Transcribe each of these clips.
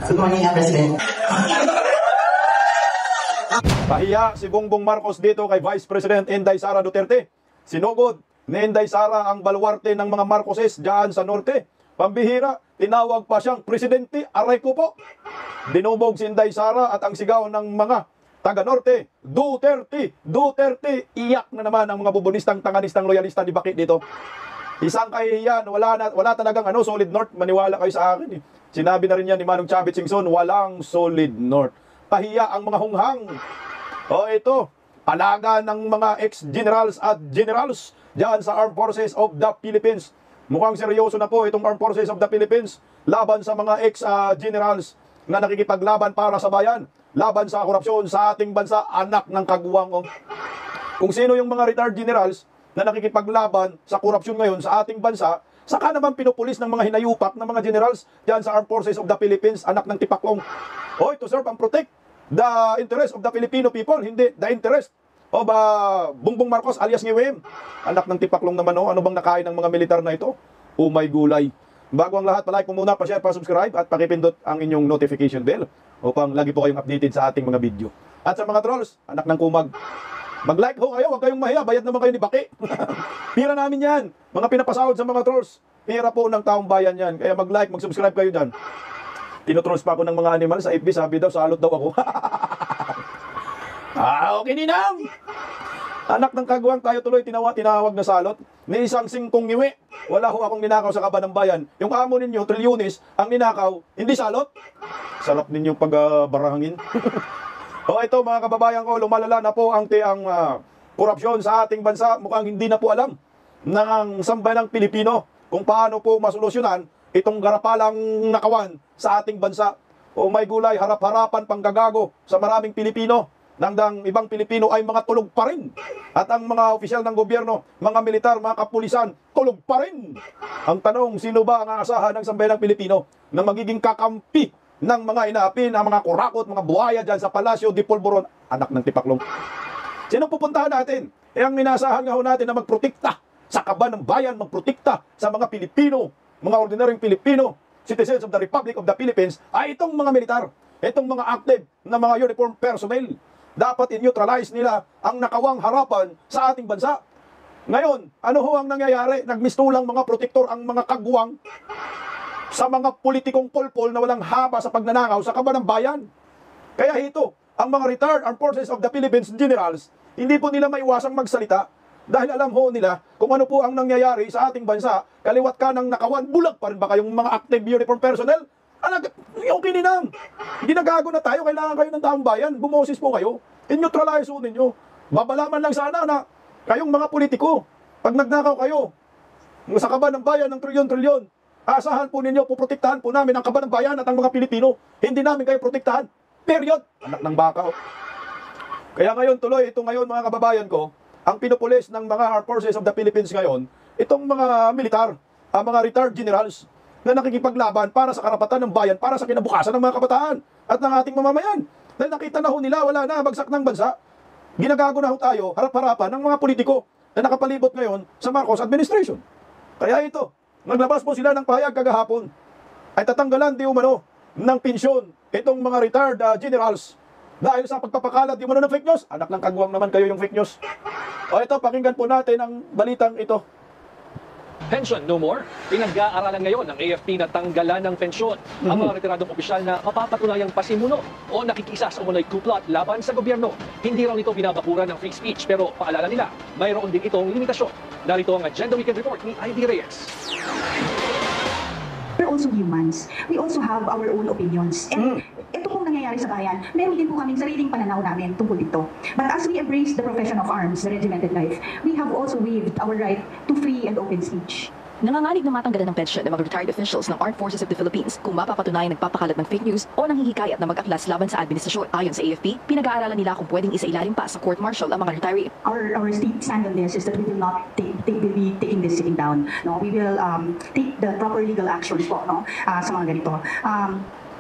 Good morning, President. Pahiya si Bongbong Marcos dito kay Vice President Inday Sara Duterte. Sinugod ni Inday Sara ang baluarte ng mga Marcoses dyan sa norte. Pambihira, tinawag pa siyang presidente. Aray ko po. Dinubog si Inday Sara at ang sigaw ng mga taga-norte, Duterte, Duterte. Iyak na naman ang mga bubunistang, tanganistang, loyalista ni Bakit dito. Isang kahihiyan, wala talagang solid north. Maniwala kayo sa akin. Sinabi na rin yan ni Manong Chavit Singson, walang solid north. Pahiya ang mga hunghang. Ito, palaga ng mga ex-generals at generals dyan sa Armed Forces of the Philippines. Mukhang seryoso na po itong Armed Forces of the Philippines laban sa mga ex-generals na nakikipaglaban para sa bayan, laban sa korupsyon sa ating bansa, anak ng kagwang. Kung sino yung mga retired generals na nakikipaglaban sa korupsyon ngayon sa ating bansa, saka naman pinupulis ng mga hinayupak ng mga generals dyan sa Armed Forces of the Philippines, anak ng tipaklong. To serve and protect the interest of the Filipino people, hindi the interest of Bongbong Marcos alias Ngiwem. Anak ng tipaklong naman. Ano bang nakain ng mga militar na ito? May gulay. Bago ang lahat, palike mo muna, pa-share, pa-subscribe at pakipindot ang inyong notification bell upang lagi po kayong updated sa ating mga video. At sa mga trolls, anak ng kumag, mag-like ho kayo, huwag kayong mahiya, bayad naman kayo ni Baki. Pira namin yan, mga pinapasahod sa mga trolls. Pira po ng taong bayan yan, kaya mag-like, mag-subscribe kayo dyan. Tinotrolls pa ako ng mga animal sa FB, sabi daw, salot daw ako. Okay ninang! Anak ng kagwang, tayo tuloy tinawag na salot. Ni isang singkong ngiwi, wala ho akong ninakaw sa kaban ng bayan. Yung amo ninyo, trilyonis, ang ninakaw, hindi salot. Sarap ninyong pagbarahangin. Ito mga kababayan ko, lumalala na po ang korupsyon sa ating bansa. Mukhang hindi na po alam ng sambayanang Pilipino kung paano po masolusyonan itong garapalang nakawan sa ating bansa. May gulay, harap-harapan panggagago sa maraming Pilipino. Nang ibang Pilipino ay mga tulog pa rin. At ang mga opisyal ng gobyerno, mga militar, mga kapulisan, tulog pa rin. Ang tanong, sino ba ang aasahan ng sambayanang Pilipino na magiging kakampi ng mga inaapi, ng mga kurakot, mga buhaya dyan sa Palasyo de Polvoron, anak ng tipaklong? Sino pupuntahan natin? Ang minasahan nga ho natin na magprotekta sa kaban ng bayan, magprotekta sa mga Pilipino, mga ordinaryong Pilipino, citizens of the Republic of the Philippines, ay itong mga militar, itong mga active na mga uniform personnel. Dapat i-neutralize nila ang nakawang harapan sa ating bansa. Ngayon, ano ho ang nangyayari? Nagmistulang mga protektor ang mga kagwang sa mga politikong polpol na walang haba sa pagnanakaw sa kaban ng bayan. Kaya ito, ang mga retired Armed Forces of the Philippines generals, hindi po nila maiwasang magsalita dahil alam ho nila kung ano po ang nangyayari sa ating bansa. Kaliwat ka ng nakawan, bulag pa rin ba kayong mga active uniform personnel? Okay ninang. Ginagago na tayo, kailangan kayo ng taong bayan. Bumoses po kayo. I-neutralize po ninyo. Babalaman lang sana na kayong mga politiko, pag nagnakaw kayo sa kaban ng bayan ng trilyon-trilyon, asahan po ninyo, puprotektahan po namin ang kaban ng bayan at ang mga Pilipino. Hindi namin kayo protektahan. Period. Anak ng baka. Kaya ngayon tuloy, ito ngayon mga kababayan ko, ang pinupulis ng mga Armed Forces of the Philippines ngayon, itong mga militar, ang mga retired generals, na nakikipaglaban para sa karapatan ng bayan, para sa kinabukasan ng mga kabataan at ng ating mamamayan. Dahil nakita na ho nila, wala na, bagsak ng bansa. Ginagago na ho tayo, harap-harapan ng mga politiko na nakapalibot ngayon sa Marcos administration. Kaya ito, naglabas po sila ng pahayag kagahapon, ay tatanggalan di umano ng pensyon itong mga retired generals dahil sa pagpapakalat di umano ng fake news. Anak ng kagwang naman kayo yung fake news. Ito, pakinggan po natin ang balitang ito. Pension no more. Pinag-aaralan ngayon ng AFP na tanggalan ng pensyon ang mga retiradong opisyal na mapapatunayang pasimuno o nakikisa sa umunoy kuplot laban sa gobyerno. Hindi raw nito binabakuran ng free speech pero paalala nila, mayroon din itong limitasyon. Narito ang Agenda Weekend Report ni Ivy Reyes. We're also humans. We also have our own opinions. And ito pong nangyayari sa bayan, meron din po kaming sariling pananaw namin tungkol dito. But as we embrace the profession of arms, the regimented life, we have also waived our right to free and open speech. Nanganganig na matanggalan ng pensyon ng mga retired officials ng Armed Forces of the Philippines kung mapapatunayang nagpapakalat ng fake news o nanghihikayat na mag-aklas laban sa administrasyon. Ayon sa AFP, pinag-aaralan nila kung pwedeng isailalim pa sa court-martial ang mga retiree. Our stand on this is that we will not will be taking this sitting down. No, we will take the proper legal actions po, no, sa mga ganito.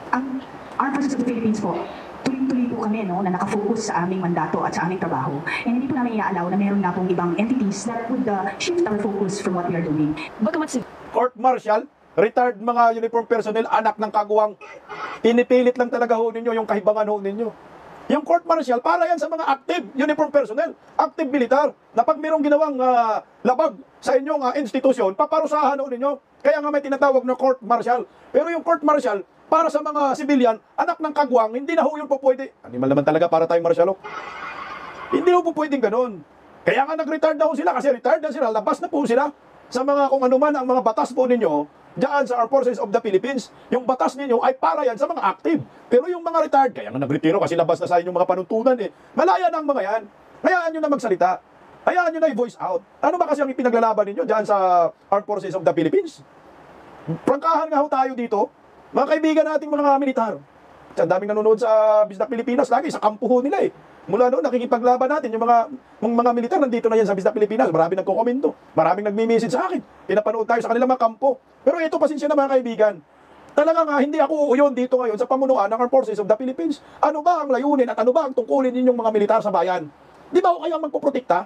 Ang Armed Forces of the Philippines po, tuloy-tuloy po kami, no, na nakafocus sa aming mandato at sa aming trabaho. And hindi po namin i-allow na meron nga pong ibang entities that would shift our focus from what we are doing. Bagamat si Court-martial, retired mga uniform personnel, anak ng kagawang, pinipilit lang talaga ho ninyo yung kahibangan ho ninyo. Yung court martial, para yan sa mga active uniform personnel, active militar, na pag mayroong ginawang labag sa inyong institusyon, paparusahan ho ninyo. Kaya nga may tinatawag na court martial. Pero yung court martial, para sa mga civilian, anak ng kagwang, hindi na ho yun po pwede. Animal naman talaga para tayong martial law. Hindi ho po pwedeng ganun. Kaya nga nag-retard na ho sila, kasi retired na sila, labas na po sila sa mga kung ano man ang mga batas po ninyo, diyan sa Armed Forces of the Philippines. Yung batas ninyo ay para yan sa mga active. Pero yung mga retired, kaya nga nag-retiro kasi labas na sa inyong mga panuntunan eh. Malaya na ang mga yan. Hayaan nyo na magsalita. Hayaan nyo na i-voice out. Ano ba kasi ang ipinaglalaban ninyo diyan sa Armed Forces of the Philippines? Prangkahan nga ho tayo dito, mga kaibigan nating mga militar. Ang daming nanonood sa Bisdak Pilipinas, lagi sa kampo ho nila eh. Mula noon, nakikipaglaban natin, yung mga militar nandito na yan sa Bisdak Pilipinas, maraming nagko-komento, maraming nagmi-message sa akin, pinapanood tayo sa kanilang mga kampo. Pero ito, pasensya na mga kaibigan, talaga nga, hindi ako uuyon dito ngayon sa pamunuan ng Armed Forces of the Philippines. Ano ba ang layunin at ano ba ang tungkulin ninyong mga militar sa bayan? Di ba ako kayo ang magpoprotekta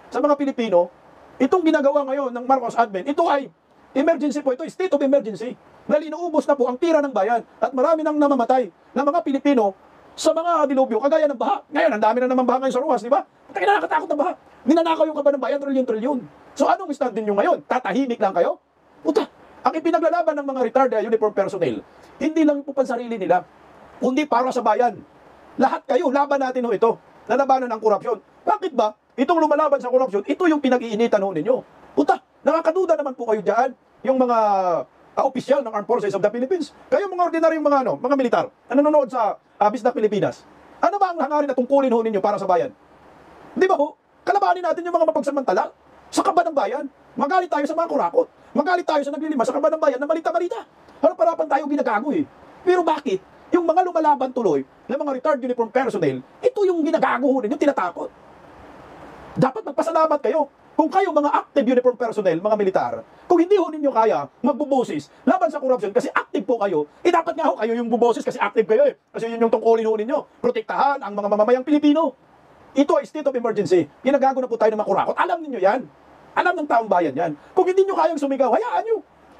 sa mga Pilipino? Itong ginagawa ngayon ng Marcos admin, ito ay emergency po, ito ay state of emergency. Dahil inuubos na po ang tira ng bayan at marami nang namamatay na mga Pilipino sa mga dilubyo, kagaya ng baha. Ngayon, ang dami na naman baha ngayon sa Ruas, di ba? Patay na nakakatakot na baha. Ninanakaw yung kaban ng bayan, trilyon-trilyon. So anong stand ninyo ngayon? Tatahimik lang kayo? Puta, ang ipinaglalaban ng mga retired uniform personnel, hindi lang po pansarili nila, kundi para sa bayan. Lahat kayo, laban natin ho ito. Lalabanan ng korupsyon. Bakit ba? Itong lumalaban sa korupsyon, ito yung pinag-iinitan ho ninyo. Puta, nakakaduda naman po kayo dyan, yung mga opisyal ng Armed Forces of the Philippines. Kayo mga ordinaryong mga militar na nanonood sa Bisdak Pilipinas. Ano ba ang hangarin na tungkulin ho ninyo para sa bayan? Di ba ho? Kalabanin natin yung mga mapagsamantala sa kaban ng bayan. Magalit tayo sa mga kurakot. Magalit tayo sa naglilima sa kaban ng bayan na malita-malita. Harap-harapan tayo ginagago eh. Pero bakit? Yung mga lumalaban tuloy ng mga retired uniform personnel, ito yung ginagago ho ninyo, tinatakot. Dapat magpasalamat kayo. Kung kayo mga active uniform personnel, mga militar, kung hindi ho ninyo kaya magbubusis laban sa korupsyon kasi active po kayo, dapat nga ho kayo yung bubusis kasi active kayo eh. Kasi yun yung tungkulin ho ninyo. Protektahan ang mga mamamayang Pilipino. Ito ay state of emergency. Ginagago na po tayo ng mga kurakot. Alam niyo yan. Alam ng taong bayan yan. Kung hindi nyo kayang sumigaw, hayaan nyo.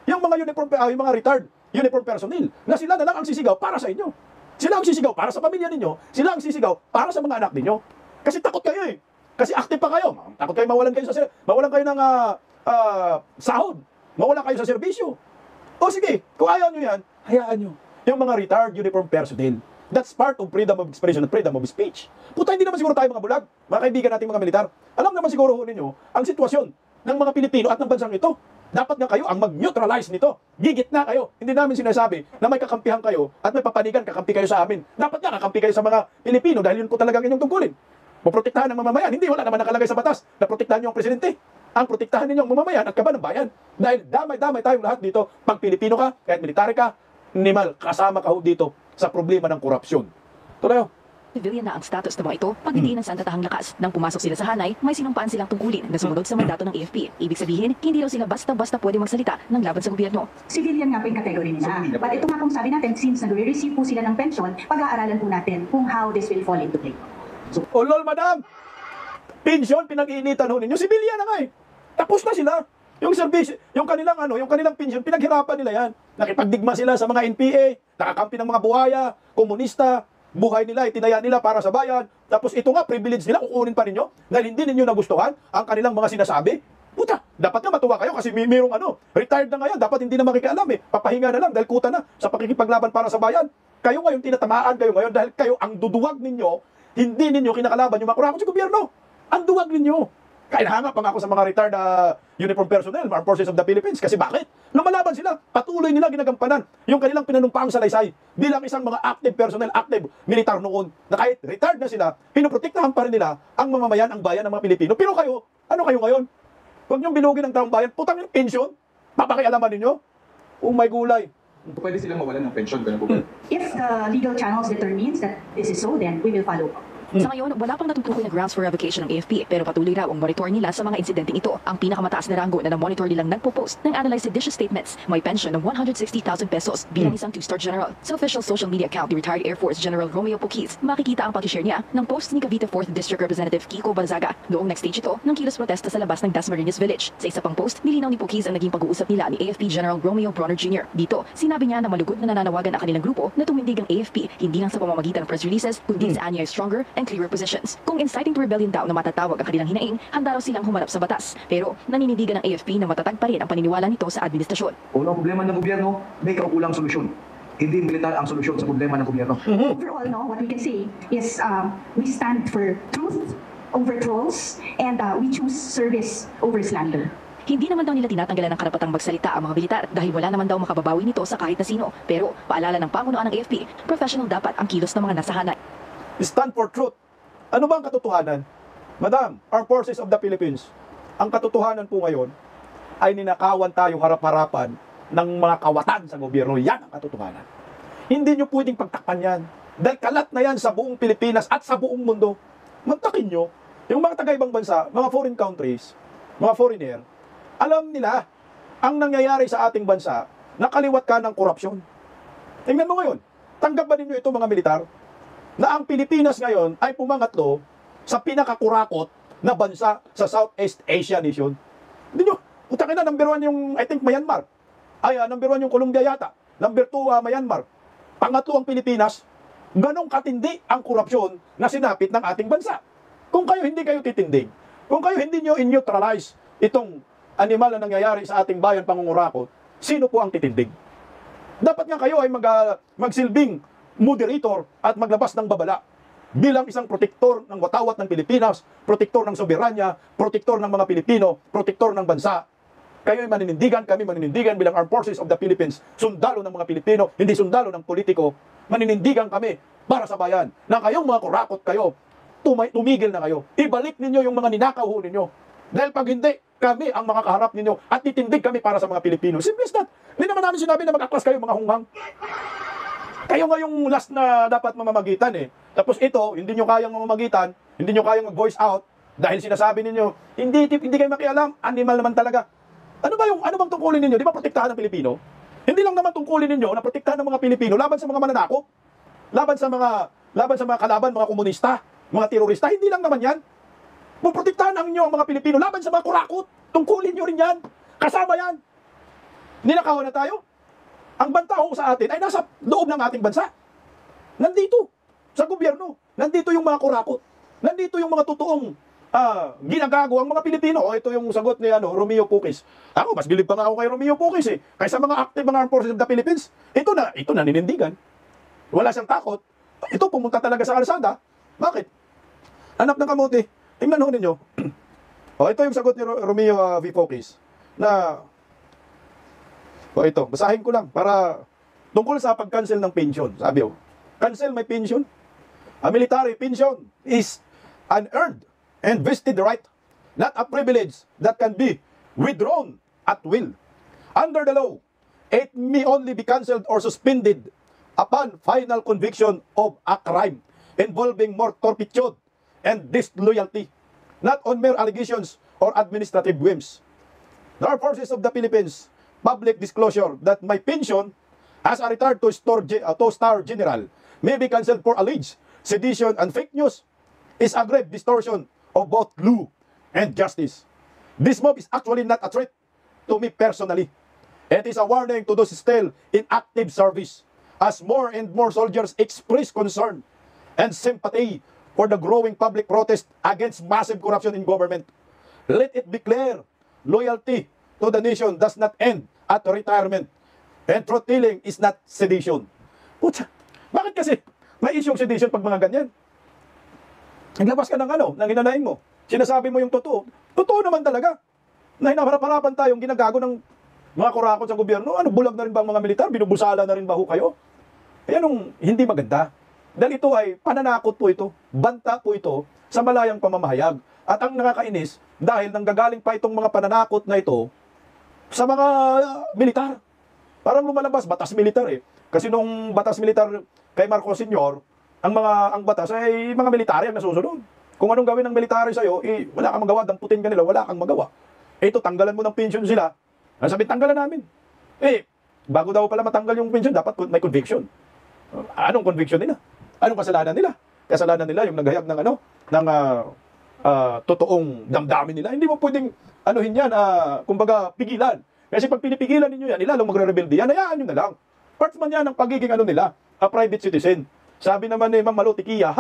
Yung mga yung mga retired uniform personnel, na sila na lang ang sisigaw para sa inyo. Sila ang sisigaw para sa pamilya ninyo. Sila ang sisigaw para sa mga anak ninyo. Kasi takot kayo eh. Kasi active pa kayo. Takot kayo mawalan kayo ng sahod. Mawalan kayo sa serbisyo. O sige, kung ayaw nyo yan, hayaan nyo. Yung mga retired uniform personnel. That's part of freedom of expression and freedom of speech. Puta, hindi naman siguro tayo mga bulag. Mga kaibigan nating mga militar. Alam naman siguro ninyo ang sitwasyon ng mga Pilipino at ng bansang ito. Dapat nga kayo ang mag-neutralize nito. Gigit na kayo. Hindi namin sinasabi na may kakampihan kayo at may papanigan, kakampi kayo sa amin. Dapat nga kakampi kayo sa mga Pilipino dahil yun po talagang inyong tungkulin. Poprotektahan ng mamamayan. Hindi, wala naman nakalagay sa batas na protektahan niyo ang presidente. Ang protektahan ninyo ang mamamayan at kaban ng bayan. Dahil damay-damay tayong lahat dito. Pag Pilipino ka, kahit military ka, nimal, kasama ka ho dito sa problema ng korupsyon. Tuloy ho. Civilian na ang status ng mga ito pag hindi ng sandatahang lakas. Nang pumasok sila sa hanay, may sinumpaan silang tungkulin na sumunod sa mandato ng AFP. Ibig sabihin, hindi raw sila basta-basta pwede magsalita ng laban sa gobyerno. Civilian nga po yung category nila. But ito nga pong sabi natin, since nag-receive po sila ng pension, pag-aaralan po natin kung how this will fall into play. Oh lol, madam! Pensyon, pinag-iinitan ho ninyo. Sibilyan na nga eh. Tapos na sila. Yung service, yung kanilang pensyon, pinaghirapan nila yan. Nakipagdigma sila sa mga NPA, nakakampi ng mga buhaya, komunista, buhay nila, itinaya nila para sa bayan. Tapos ito nga, privilege nila, kukunin pa ninyo dahil hindi ninyo nagustuhan ang kanilang mga sinasabi. Puta, dapat nga matuwa kayo kasi mayroong retired na ngayon, dapat hindi na makikialam eh. Papahinga na lang dahil kuta na sa pakikipaglaban para sa bayan. Kayo ngayon, tinatamaan kayo ngayon dahil kayo ang duduwag ninyo, hindi ninyo kinakalaban yung mga kurakot sa gobyerno. Ang duwag ninyo. Kaya hanga pa nga ako sa mga retired uniform personnel, Armed Forces of the Philippines. Kasi bakit? Lumalaban sila. Patuloy nila ginagampanan yung kanilang pinunumpaang salaysay bilang isang mga active personnel, active militar noon. Na kahit retired na sila, pinoprotektahan pa rin nila ang mamamayan, ang bayan ng mga Pilipino. Pero kayo, ano kayo ngayon? Huwag niyong bilugin ang taong bayan. Putang yung pensyon. Papakialaman ninyo. Oh my gulay. Pwede silang mawalan ng pensyon, ganun po ba? If the legal channels determines that this is so, then we will follow. Sa ngayon, wala pang natutukoy na grounds for revocation ng AFP pero patuloy raw ang monitor nila sa mga insidenteng ito. Ang pinakamataas na ranggo na na-monitor nilang nagpo-post ng analyzed seditious statements may pension ng 160,000 pesos bilang isang 2-star general. Sa official social media account ni retired Air Force General Romeo Puquiz, makikita ang pag-share niya ng post ni Cavite 4th District Representative Kiko Balzaga noong nag-stage ito ng kilos protesta sa labas ng Dasmariñas Village. Sa isa pang post, nilinaw ni Puquiz ang naging pag-uusap nila ni AFP General Romeo Bronner Jr. Dito, sinabi niya na malugod na nananawagan ang kanilang grupo na tumindig ang AFP hindi lang sa pamamagitan ng press releases kundi sa anyay stronger and clearer positions. Kung inciting to rebellion daw na matatawag ang kanilang hinaing, handa raw silang humarap sa batas. Pero naninindigan ng AFP na matatag pa rin ang paniniwala nito sa administrasyon. Kung ano ang problema ng gobyerno, may kaukulang solusyon. Hindi militar ang solusyon sa problema ng gobyerno. Overall, no, what we can say is we stand for truth over trolls and we choose service over slander. Hindi naman daw nila tinatanggalan ng karapatang magsalita ang mga militar dahil wala naman daw makababawi nito sa kahit na sino. Pero paalala ng pamunuan ng AFP, professional dapat ang kilos ng mga nasa hanay. Stand for truth. Ano ba ang katotohanan? Madam, Armed Forces of the Philippines, ang katotohanan po ngayon ay ninakawan tayo harap-harapan ng mga kawatan sa gobyerno. Yan ang katotohanan. Hindi nyo pwedeng pagtakpan yan. Dahil kalat na yan sa buong Pilipinas at sa buong mundo. Magtakin nyo, yung mga taga-ibang bansa, mga foreign countries, mga foreigner, alam nila ang nangyayari sa ating bansa, nakaliwat ka ng korupsyon. Tingnan mo ngayon, tanggap ba ninyo ito mga militar? Na ang Pilipinas ngayon ay pumangatlo sa pinakakurakot na bansa sa Southeast Asia nation. Hindi nyo, utangin na, number 1 yung, I think, Myanmar. Number 1 yung Colombia yata. Number 2, Myanmar. Pangatlo ang Pilipinas. Ganong katindi ang korupsyon na sinapit ng ating bansa. Kung kayo hindi kayo titindig, kung kayo hindi nyo in-neutralize itong animal na nangyayari sa ating bayan pangungurakot, sino po ang titindig? Dapat nga kayo ay magsilbing moderator at maglabas ng babala bilang isang protektor ng watawat ng Pilipinas, protektor ng soberanya, protektor ng mga Pilipino, protektor ng bansa. Kayo ay maninindigan, kami maninindigan bilang Armed Forces of the Philippines, sundalo ng mga Pilipino, hindi sundalo ng politiko. Maninindigan kami para sa bayan na kayong mga kurakot kayo, tumigil na kayo. Ibalik ninyo yung mga ninakaw ninyo. Dahil pag hindi, kami ang mga kaharap ninyo at titindig kami para sa mga Pilipino. Simple as that. Hindi naman namin sinabi na mag-aklas kayo mga hunghang. Kayo nga yung last na dapat mamamagitan eh. Tapos ito, hindi nyo kayang mamamagitan, hindi nyo kayang mag-voice out dahil sinasabi ninyo, hindi kayo makialam, animal naman talaga. Ano bang tungkulin ninyo? Di ba protektahan ng Pilipino? Hindi lang naman tungkulin ninyo na protektahan ng mga Pilipino laban sa mga mananakop, laban sa mga kalaban, mga komunista, mga terorista. Hindi lang naman yan. Puprotektahan ang inyo ang mga Pilipino laban sa mga kurakot. Tungkulin nyo rin yan. Kasama yan. Ninakawan na tayo. Ang bantao sa atin ay nasa loob ng ating bansa. Nandito. Sa gobyerno. Nandito yung mga kurakot. Nandito yung mga totoong ginagago ang mga Pilipino. O ito yung sagot ni Romeo Puquiz. Ako, mas bilib pa nga ako kay Romeo Puquiz eh. Kaysa mga active mga Armed Forces of the Philippines. Ito na ninindigan. Wala siyang takot. Ito pumunta talaga sa kalsada. Bakit? Anak ng kamote. Tingnan ho ninyo. Ito yung sagot ni Romeo V. Puquiz. Ito, basahin ko lang para tungkol sa pag-cancel ng pension. Sabi ko, cancel my pension. A military pension is an earned and vested right, not a privilege that can be withdrawn at will. Under the law, it may only be cancelled or suspended upon final conviction of a crime involving more turpitude and disloyalty, not on mere allegations or administrative whims. The Armed Forces of the Philippines public disclosure that my pension as a retired two-star general may be cancelled for alleged sedition and fake news is a grave distortion of both law and justice. This move is actually not a threat to me personally. It is a warning to those still in active service, as more and more soldiers express concern and sympathy for the growing public protest against massive corruption in government. Let it be clear, loyalty to the nation does not end at retirement, and truth-telling is not sedition. Pucha, bakit kasi may issue sedition pag mga ganyan? Naglabas ka ng hinanain mo. Sinasabi mo yung totoo. Totoo naman talaga. Na hinaharap-harapan tayong ginagago ng mga kurakot sa gobyerno. Bulag na rin ba ang mga militar? Binubusala na rin ba ho kayo? Yan ang hindi maganda. Dahil ito ay pananakot po ito. Banta po ito sa malayang pamamahayag. At ang nakakainis, dahil nanggagaling pa itong mga pananakot na ito sa mga militar. Parang lumalabas, batas militar eh. Kasi nung batas militar kay Marcos Sr., ang batas ay mga military ang nasusunod. Kung anong gawin ng military sa'yo, wala kang magawa, damputin ka nila, wala kang magawa. Ito, tanggalan mo ng pension sila. Sabi, tanggalan namin. Bago daw pala matanggal yung pension, dapat may conviction. Anong conviction nila? Anong kasalanan nila? Kasalanan nila yung naghayag ng totoong damdamin nila. Hindi mo pwedeng anuhin yan, kumbaga pigilan. Kasi pag pinipigilan ninyo yan, ilalong magre-rebelde yan, hayaan nyo na lang. Parts man yan ng pagiging nila, private citizen. Sabi naman ni Ma'am Malutikia,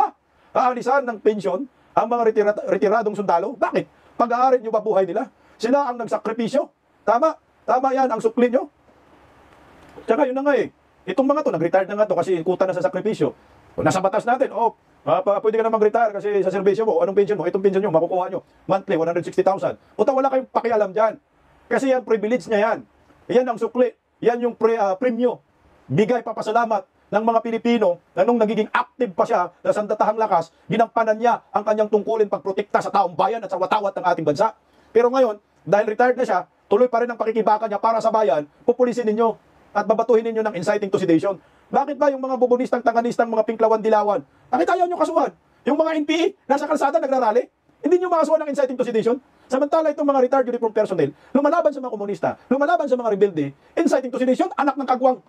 aalisan ng pension ang mga retiradong sundalo? Bakit? Pag-aarit nyo ba buhay nila? Sila ang nagsakripisyo. Tama? Tama yan ang sukli nyo. Tsaka yun na nga itong mga to, nag-retire na nga to kasi kuta na sa sakripisyo. Nasa batas natin, pwede ka na mag-retire kasi sa serbisyo mo, anong pension mo? Itong pension nyo, makukuha nyo. Monthly, 160,000. Puta, wala kayong pakialam dyan. Kasi yan, privilege niya yan. Yan ang sukli. Yan yung premyo. Bigay papasalamat ng mga Pilipino na nung nagiging active pa siya sa sandatahang lakas, ginampanan niya ang kanyang tungkulin pagprotekta sa taong bayan at sa watawat ng ating bansa. Pero ngayon, dahil retired na siya, tuloy pa rin ang pakikibaka niya para sa bayan, pupulisin ninyo at babatuhin ninyo ng inciting to sedition. Bakit ba yung mga bubunistang, tanganistang, mga pinklawan-dilawan, bakit ayaw nyo kasuhan? Yung mga NPA, nasa kalsada nagrarally, hindi nyo makasuhan ng inciting to sedition? Samantala itong mga retired uniform personnel, lumalaban sa mga komunista, lumalaban sa mga rebelde, inciting to sedition, anak ng kagwang,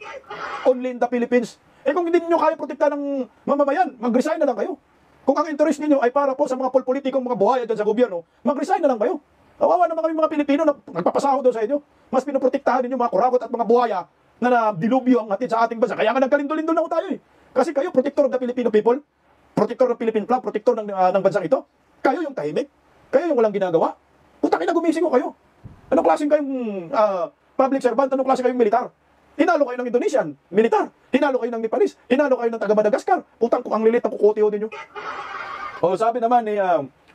only in the Philippines. Kung hindi niyo kaya protekta ng mamamayan, mag-resign na lang kayo. Kung ang interest niyo ay para po sa mga politikong mga buhaya dyan sa gobyerno, mag-resign na lang kayo. Kawawa naman kami mga Pilipino na nagpapasahod daw sa inyo. Mas pinoprotektahan ninyo mga kurabot at mga buhaya na dilubyo ang hatid sa ating bansa. Kaya nga nagkalindol-lindol na tayo Kasi kayo, protector of the Filipino people, protector ng Philippine flag, protector ng bansang ito. Kayo yung tahimik. Kayo yung walang ginagawa. Putang ina, gumising ko kayo. Anong klaseng kayong public servant? Anong klaseng kayong militar? Tinalo kayo ng Indonesian, militar. Tinalo kayo ng Nepalese. Tinalo kayo ng taga-Madagascar. Putang ko, ang lilit ng kukotiho ninyo. Sabi naman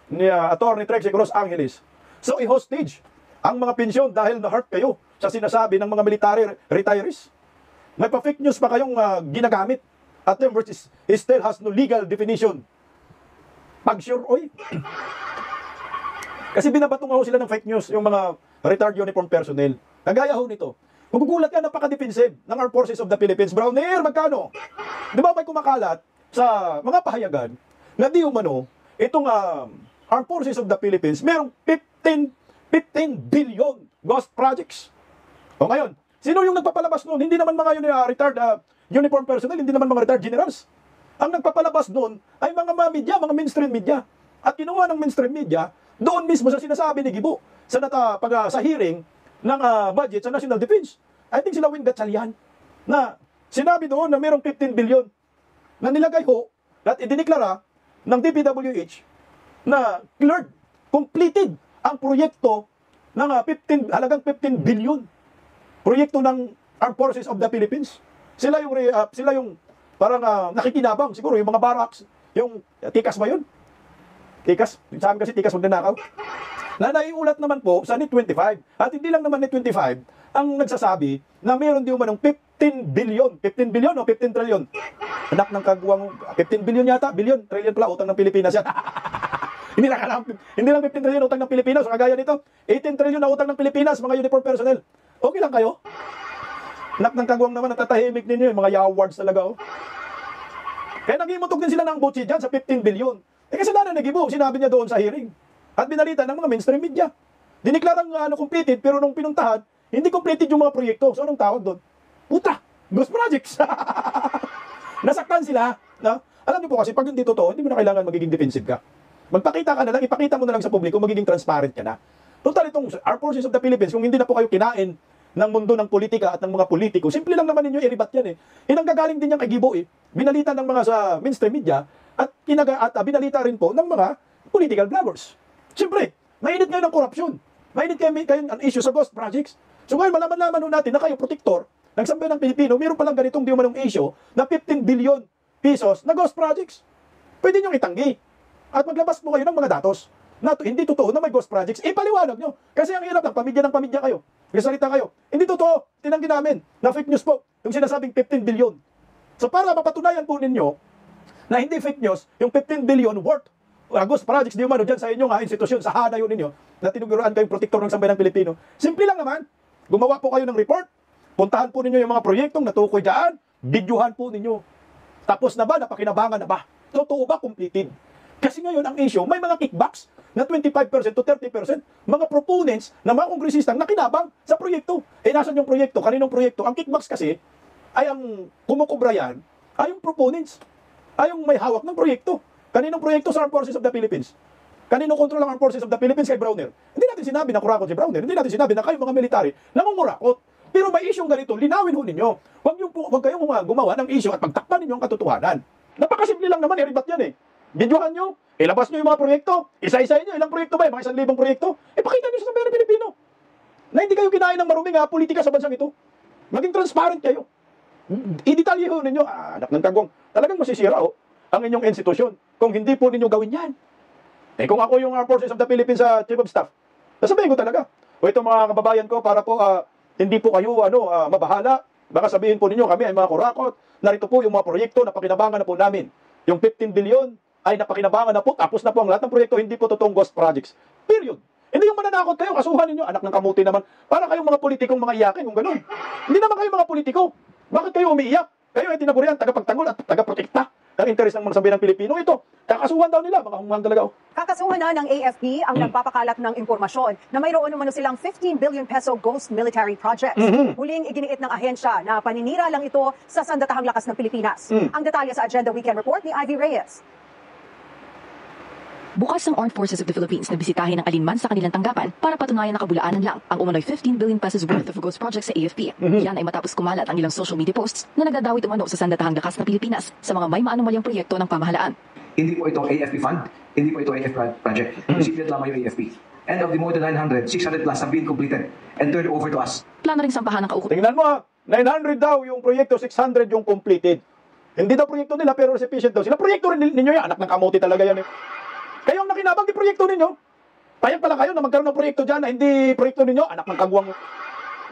ni Attorney Trexie Cruz Angeles, so i-hostage ang mga pensyon dahil na-hurt kayo sa sinasabi ng mga military retirees. May pa-fake news pa kayong ginagamit. A term which still has no legal definition. Pag-sure, Kasi binabatong ho sila ng fake news, yung mga retired uniform personnel. Kagaya ho nito. Magugulat ka, napaka-defensive ng Armed Forces of the Philippines. Browner, magkano? Di ba may kumakalat sa mga pahayagan na di umano, itong Armed Forces of the Philippines, merong 15 billion ghost projects. Ngayon, sino yung nagpapalabas noon? Hindi naman mga retired uniform personnel, hindi naman mga retired generals. Ang nagpapalabas noon ay mga media, mga mainstream media. At kinuha ng mainstream media, doon mismo sa sinasabi ni Gibo, sa hearing ng budget sa National Defense. I think sila Wing Gatchalian na sinabi doon na mayroong 15 billion na nilagay ho at idineklara ng DPWH na cleared, completed ang proyekto ng halagang 15 billion. Proyekto ng Armed Forces of the Philippines. Sila yung parang nakikinabang siguro yung mga barracks, yung tikas ba yun? Tikas, sa amin kasi tikas magnanakaw. Na naiulat naman po sa NIT 25. At hindi lang naman NIT 25 ang nagsasabi na mayroon di umanong 15 billion. 15 billion o 15 trillion? Anak ng kagwang, 15 billion yata, billion, trillion pala, utang ng Pilipinas yan. hindi lang 15 trillion utang ng Pilipinas. Kagaya nito, 18 trillion na utang ng Pilipinas, mga uniform personnel. Okay lang kayo? Anak ng kagwang naman, natatahimik ninyo, mga yawards talaga. Kaya nag-imutok din sila ng butsi dyan sa 15 billion. Kasalanan ni Gibo, sinabi niya doon sa hearing. At binalita ng mga mainstream media. Diniklarang completed, pero nung pinuntahan, hindi completed yung mga proyekto. So anong tawag doon? Puta! Ghost projects! Nasaktan sila. Na? Alam niyo po kasi, pag hindi totoo, hindi mo na kailangan magiging defensive ka. Magpakita ka na lang, ipakita mo na lang sa publiko, magiging transparent ka na. Total itong Armed Forces of the Philippines, kung hindi na po kayo kinain ng mundo ng politika at ng mga politiko, simple lang naman ninyo i-rebat yan Hinanggagaling din yan kay Gibo Binalita ng mga sa mainstream media at binalita rin po ng mga political bloggers. Siyempre, mainit ngayon ang korupsyon. Mainit kayo ang issue sa ghost projects. So ngayon, malaman-laman natin na kayo, protector, ng sambayan ng Pilipino, mayroon palang ganitong di umanong issue na 15 billion pesos na ghost projects. Pwede nyo itanggi. At maglabas po kayo ng mga datos na hindi totoo na may ghost projects. Ipaliwanag nyo. Kasi ang hirap lang, pamilya kayo. Magsalita kayo. Hindi totoo. Tinanggi namin na fake news po. Yung sinasabing 15 billion. So para mapatunayan po ninyo na hindi fake news, yung 15 billion worth ghost projects di umano dyan sa inyong institusyon, sa hanayo ninyo, na tinuguruan kayong protector ng sambayan ng Pilipino. Simple lang naman. Gumawa po kayo ng report. Puntahan po ninyo yung mga proyektong natukoy dyan. Bidyuhan po ninyo. Tapos na ba? Napakinabangan na ba? Totoo ba completed? Kasi ngayon ang issue, may mga kickbacks na 25% to 30%, mga proponents na mga kongresistang nakinabang sa proyekto. Nasan yung proyekto? Kaninong proyekto? Ang kickbacks kasi ay ang kumukubra yan, ay yung proponents, ay yung may hawak ng proyekto. Kaninong proyekto sa Armed Forces of the Philippines? Kaninong control ang Armed Forces of the Philippines? Kay Browner. Hindi natin sinabi na kurakot si Browner. Hindi natin sinabi na kayo mga military nangungurakot. Pero may isyong ganito, linawin ho ninyo. Huwag kayong gumawa ng issue at pagtakpan ninyo ang katotohanan. Napakasimple lang naman, i-rebat yan eh. Videohan nyo, ilabas nyo yung mga proyekto, isa-isahin nyo, ilang proyekto ba? Mga 1,000 proyekto? Ipakita nyo sa sambayan ng Pilipino. Na hindi kayo kinain ng maruming politika sa bansang ito. Maging transparent kayo. I-detalye ho ninyo, anak ng kagwang, talagang masisira ang inyong institusyon kung hindi po ninyo gawin yan. Kung ako yung Armed Forces of the Philippines sa Chief of Staff, sasabihin ko talaga, ito mga kababayan ko, para po hindi po kayo mabahala, baka sabihin po ninyo kami ay mga kurakot, narito po yung mga proyekto na pakinabangan na po namin. Yung 15 billion ay napakinabangan na po, tapos na po ang lahat ng proyekto, hindi po totoong ghost projects. Period. Hindi yung mananakot kayo, kasuhan ninyo, anak ng kamuti naman, para kayong mga politikong mga iyakin, kung gano'n. Hindi naman kayo mga politiko. Bakit kayo umiiyak? Kayo ay tinagurian, tagapagtanggol at tagaprotekta ng interes ng mga sambayan ng Pilipino. Ito, kakasuhan daw nila, mga humang talaga. Kakasuhan na ng AFP ang nagpapakalat ng impormasyon na mayroon naman silang 15 billion peso ghost military projects. Huling iginiit ng ahensya na paninira lang ito sa sandatahang lakas ng Pilipinas. Ang detalye sa Agenda Weekend Report ni Ivy Reyes. Bukas ang Armed Forces of the Philippines na bisitahin ng alinman sa kanilang tanggapan para patunayan na kabulaanan lang ang umano'y 15 billion pesos worth of ghost projects sa AFP. Yan ay matapos kumalat ang ilang social media posts na nagdadawit umano sa sandatahang lakas ng Pilipinas sa mga may maanumalyang proyekto ng pamahalaan. Hindi po ito AFP fund, hindi po ito AFP project. Recipient lamang yung AFP. And of the more than 900, 600 plus have been completed and turned over to us. Plano ring sampahan ng kaukulan. Tingnan mo 900 daw yung proyekto, 600 yung completed. Hindi daw proyekto nila pero recipient daw sila. Proyekto rin ninyo yan, anak ng kamuti talaga yan eh. Kayo ang nakinabang di proyekto ninyo. Payag pala kayo na magkaroon ng proyekto dyan na hindi proyekto ninyo, anak ng kagwang.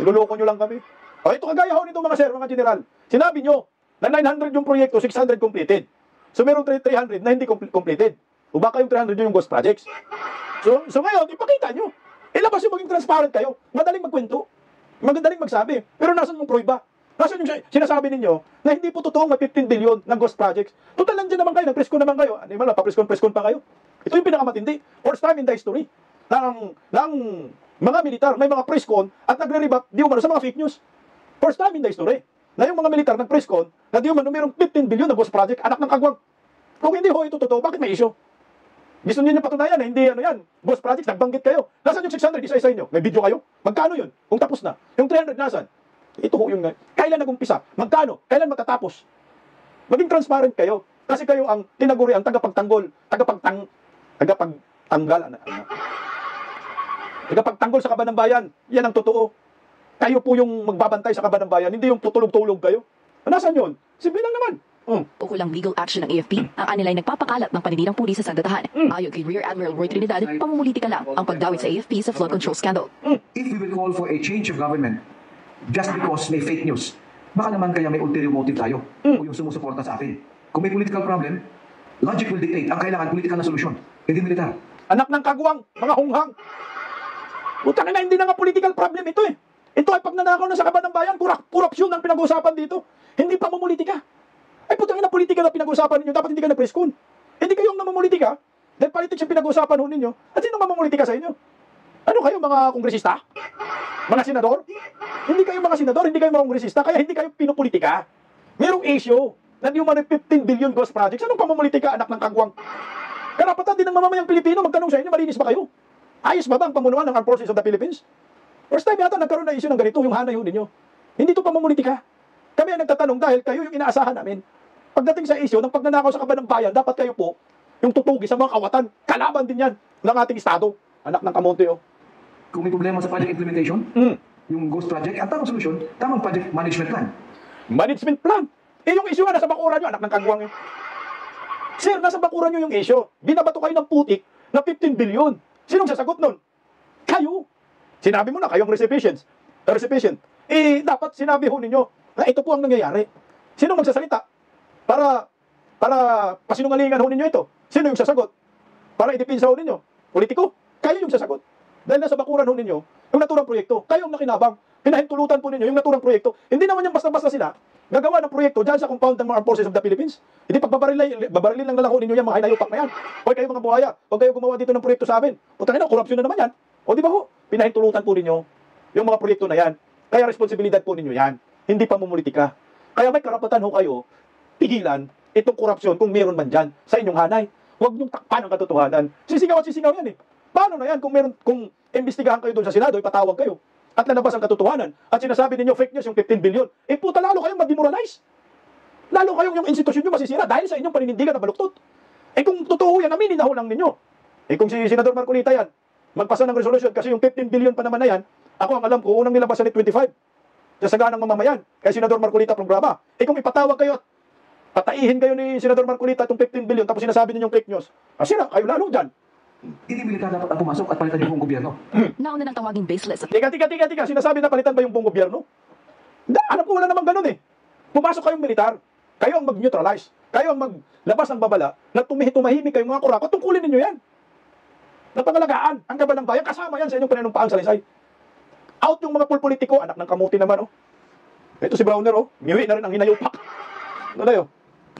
Niluloko nyo lang kami. Ito kagaya ho nito mga sir, mga general. Sinabi nyo na 900 yung proyekto, 600 completed. So meron 300 na hindi completed. O baka yung 300 yung ghost projects. So ngayon, ipakita nyo. Ilabas yung maging transparent kayo. Madaling magkwento. Magadaling magsabi. Pero nasan yung proiba? Nasan yung sinasabi ninyo na hindi po totoong may 15 billion ng ghost projects? Total nandiyan naman kayo, nag-preskon naman kayo. Ano yung pa-preskon pa kayo? Ito yung pinakamatindi. First time in the history ng mga militar, may mga preskon at nagre-rebut di umano sa mga fake news. First time in the history na yung mga militar nag-preskon na di umano mayroong 15 billion na ghost project, anak ng kagwang. Kung hindi ho ito totoo, bakit may issue? Gusto niyo patunayan na hindi yan, ghost projects, nagbanggit kayo. Nasaan yung 600? Isa-isa inyo. May video kayo? Magkano yun? Kung tapos na. Yung 300 nasan? Ito ho yung kailan nag-umpisa? Magkano? Kailan matatapos? Maging transparent kayo. Kasi kayo ang tinaguri, ang tagapagtanggol, tagapagtanggol sa kaban ng bayan. Yan ang totoo. Kayo po yung magbabantay sa kaban ng bayan, hindi yung tutulog-tulog kayo. Nasaan yun? Simple lang naman. Ukulang legal action ng AFP, ang anilay nagpapakalat ng paninirang pulis sa sandatahan. Ayon kay Rear Admiral Roy Trinidad, pamumulitika lang ang pagdawit sa AFP sa flood control scandal. If we will call for a change of government just because may fake news, baka naman kaya may ulterior motive tayo o yung sumusuporta sa atin. Kung may political problem, logic will dictate. Ang kailangan, political na solusyon, hindi militar. Anak ng kagwang, mga hunghang. Utang na, hindi na nga political problem ito eh. Ito ay pagnanakaw na sa kaban ng bayan, korupsyon ang pinag-uusapan dito. Hindi pa mamumulitika. Ay putang ina, politika na pinag-uusapan ninyo, dapat hindi ka na-preskon. Hindi kayong namumulitika, dahil politics yung pinag-uusapan ho ninyo, at sino mamumulitika sa inyo? Ano kayo, mga kongresista? Mga senador? Hindi kayo mga senador, hindi kayo mga kongresista, kaya hindi kayo pinupolitika. Merong issue na di umano 15 billion ghost projects. Anong pamumulitika, anak ng kagwang? Karapatan din ng mamamayang Pilipino magtanong sa inyo, malinis ba kayo? Ayos ba ang pamunuan ng Armed Forces of the Philippines? First time yata nagkaroon na issue ng ganito, yung hanay ho ninyo. Hindi ito pamumulitika. Kami ay nagtatanong dahil kayo yung inaasahan namin. Pagdating sa issue ng pagnanakaw sa kaban ng bayan, dapat kayo po yung tutugi sa mga kawatan. Kalaban din yan ng ating Estado. Anak ng kamonte, oh. Kung may problema sa project implementation, yung ghost project, ang tamang solusyon, tamang project management plan. Management plan. Yung issue nga, nasa bakuran nyo, anak ng kagwang. Sir, nasa bakuran nyo yung issue. Binabato kayo ng putik na 15 billion. Sinong sasagot nun? Kayo. Sinabi mo na, kayong recipient. Dapat sinabi ho ninyo na ito po ang nangyayari. Sino magsasalita? Para pasinungalingan ho ninyo ito. Sino yung sasagot? Para idipinsa ho ninyo. Politiko? Kayo yung sasagot. Dahil nasa bakuran ho ninyo, yung naturang proyekto. Kayo ang nakinabang. Pinahintulutan po ninyo yung naturang proyekto. Hindi naman yung basta-basta sila gagawa ng proyekto dyan sa compound ng mga Armed Forces of the Philippines. Hindi babarilin lang nalang ninyo yan, mga hinayupak na yan. Hoy kayo mga buhaya, huwag kayo gumawa dito ng proyekto sa amin. O tangina, korupsyon na naman yan. O di ba ho? Pinahintulutan po ninyo yung mga proyekto na yan. Kaya responsibilidad po ninyo yan. Hindi pa mumulitika. Kaya may karapatan ho kayo, pigilan itong korupsyon kung meron man dyan sa inyong hanay. Huwag niyong takpan ang katotohanan. Sisigaw at sisigaw yan eh. Paano na yan kung imbestigahan kayo doon sa Senado, ipatawag kayo at lalabas ang katotohanan at sinasabi ninyo fake news yung 15 billion, eh puta lalo kayong mag-demoralize. Lalo kayong yung institusyon nyo masisira dahil sa inyong paninindigan na baluktot. Eh kung totoo yan, aminin na ho lang ninyo. Eh kung si Senador Marcolita yan, magpasa ng resolution kasi yung 15 billion pa naman na yan, ako ang alam ko, unang nilabas sa NET 25. Sa saganang mamamayan, kay Senador Marcolita programa. Eh kung ipatawag kayo at pataihin kayo ni Senador Marcolita itong 15 billion tapos sinasabi ninyong fake news, sira kayo lalo dyan. Hindi militar dapat ang pumasok at palitan yung buong gobyerno. Nauna ng tawaging baseless at Tika. Sinasabi na palitan ba yung buong gobyerno? Alam ko wala namang ganun eh. Pumasok kayong militar. Kayo ang mag-neutralize. Kayo ang maglabas ng babala na tumahimik kayong mga kurakot. Tungkulin ninyo yan. Napangalagaan ang kaban ng bayan. Kasama yan sa inyong pananumpaang salaysay. Out yung mga pulpolitiko. Anak ng kamuti naman oh. Ito si Browner oh. Miwi na rin ang hinayupak. Ano na yun?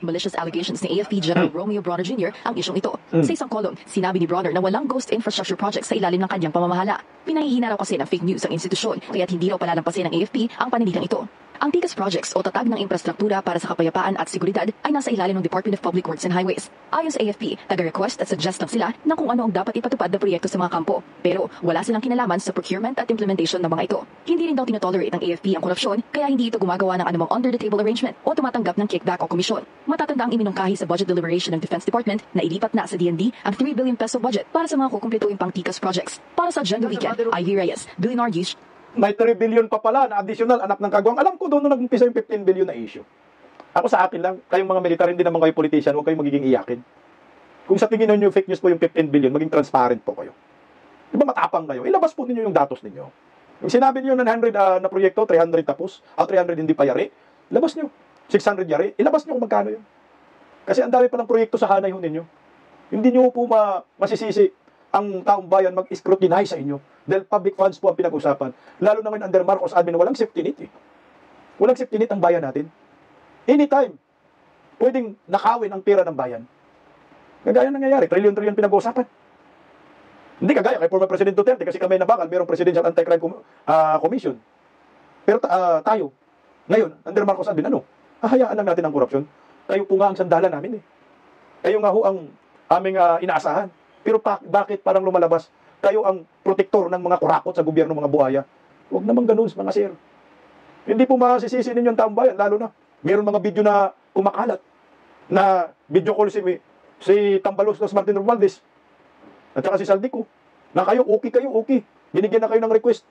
malicious allegations ni AFP General Romeo Bronner Jr. ang isyong ito. Sa isang kolum, sinabi ni Bronner na walang ghost infrastructure projects sa ilalim ng kanyang pamamahala. Pinahihina raw kasi ng fake news ang institusyon, kaya't hindi raw palalampasin ng AFP ang panindigang ito. Ang TICAS projects o tatag ng infrastruktura para sa kapayapaan at seguridad ay nasa ilalim ng Department of Public Works and Highways. Ayon sa AFP, taga-request at suggest lang sila ng kung ano ang dapat ipatupad na proyekto sa mga kampo. Pero wala silang kinalaman sa procurement at implementation ng mga ito. Hindi rin daw tinotolerate ng AFP ang korupsyon, kaya hindi ito gumagawa ng anumang under-the-table arrangement o tumatanggap ng kickback o komisyon. Matatanda ang iminungkahi sa budget deliberation ng Defense Department na ilipat na sa DND ang 3 billion peso budget para sa mga kukumpletuing pang TICAS projects. Para sa Agenda Weekend, Ivy Reyes, Billionaire News. May 3 billion pa pala na additional anak ng kagwang. Alam ko doon nung nag-umpisa yung 15 billion na issue. Ako sa akin lang, kayong mga militar, hindi naman kayo politician, huwag kayong magiging iyakin. Kung sa tingin ninyo fake news po yung 15 billion, maging transparent po kayo. Di ba matapang kayo? Ilabas po ninyo yung datos ninyo. Yung sinabi niyo na 900 na proyekto, 300 tapos, 300 hindi pa yari, labas niyo. 600 yari, ilabas niyo kung magkano yun. Kasi ang dami pa ng proyekto sa hanay ho ninyo. Hindi niyo po masisisi ang taong bayan mag-scrutinize sa inyo. Dahil public funds po ang pinag-usapan. Lalo na ngayon under Marcos admin, walang safety net eh. Walang safety net ang bayan natin. Anytime, pwedeng nakawin ang pera ng bayan. Kagaya nangyayari, trillion-trillion pinag-uusapan. Hindi kagaya kay former President Duterte kasi kami nabakal, mayroong Presidential Anti-Crime Commission. Pero tayo, ngayon, under Marcos admin, hahayaan lang natin ang korupsyon. Kayo po nga ang sandalan namin eh. Kayo nga ho ang aming inaasahan. Pero bakit parang lumalabas? Kayo ang protektor ng mga kurakot sa gobyerno, mga buhaya. Huwag naman ganun, mga sir. Hindi po masisisi ninyo ang taong bayan, lalo na. Meron mga video na kumakalat na video call si Tambalos Los Martin Romualdez at saka si Saldico na kayo, okay. Binigyan na kayo ng request.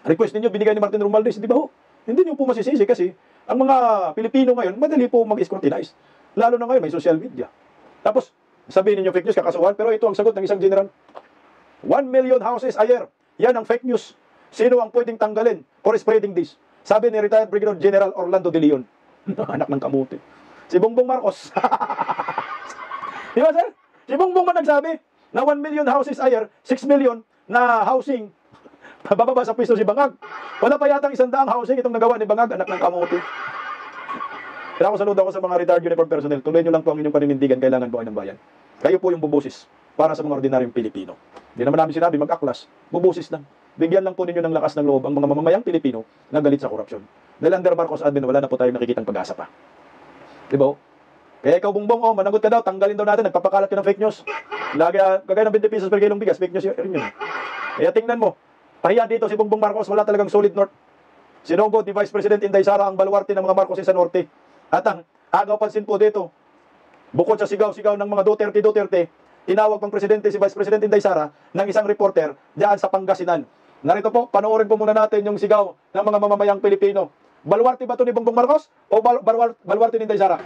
Request ninyo, binigay ni Martin Romualdez, di ba ho? Hindi nyo po masisisi kasi ang mga Pilipino ngayon, madali po mag-scrutinize. Lalo na ngayon, may social media. Tapos, sabihin ninyo fake news, kakasuhan, pero ito ang sagot ng isang general. 1 million houses a year. Yan ang fake news. Sino ang pwedeng tanggalin for spreading this? Sabi ni retired Brigadier General Orlando De Leon. Anak ng kamuti. Si Bongbong Marcos. Di ba, sir? Si Bongbong man nagsabi na 1 million houses a year, 6 million na housing. Bababa sa pwesto si Bangag. Wala pa yatang 100 housing itong nagawa ni Bangag, anak ng kamuti. Kaya ako saludo ako sa mga retired uniform personnel. Tuloy nyo lang po ang inyong paninindigan, kailangan buhay ng bayan. Kayo po yung bubusis para sa mga ordinaryong Pilipino. Hindi naman namin sinabi mag-aklas, bubusis lang. Bigyan lang po ninyo ng lakas ng loob ang mga mamamayang Pilipino na galit sa korupsyon. Dahil under Marcos admin, wala na po tayong nakikitang pag-asa pa. Diba? Kaya ikaw, Bongbong, managot ka daw, tanggalin daw natin, nagpapakalat ka ng fake news. Lagi, kagaya ng 20 pesos per kilong bigas, fake news yun yun. Kaya tingnan mo, pahiya dito si Bongbong Marcos, wala talagang solid north. Sinugod ni Vice President Inday Sara ang baluarte ng mga Marcos sa norte. At ang agaw pansin po dito, bukod sa sigaw-sigaw ng mga Duterte, tinawag pang presidente si Vice President Inday Sara ng isang reporter diyan sa Pangasinan. Narito po, panoorin po muna natin yung sigaw ng mga mamamayang Pilipino. Baluarte ba ito ni Bongbong Marcos o baluarte ni Inday Sara?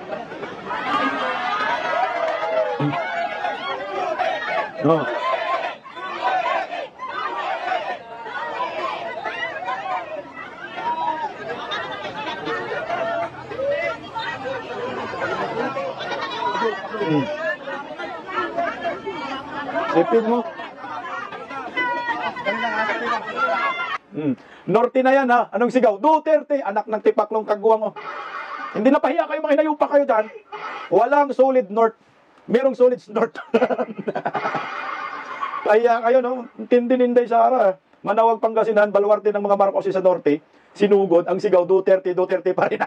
No. Sipin mo. Norte na yan ha. Anong sigaw? Duterte, anak ng tipaklong kagwang. Hindi napahiya kayo, mga hinayupa kayo dyan. Walang solid north. Merong solid north. Pahiya kayo, no? Tindi ni Inday Sara. Manawag Pangasinan, baluarte ng mga Marcos sa norte. Sinugod, ang sigaw, Duterte, Duterte pa rin.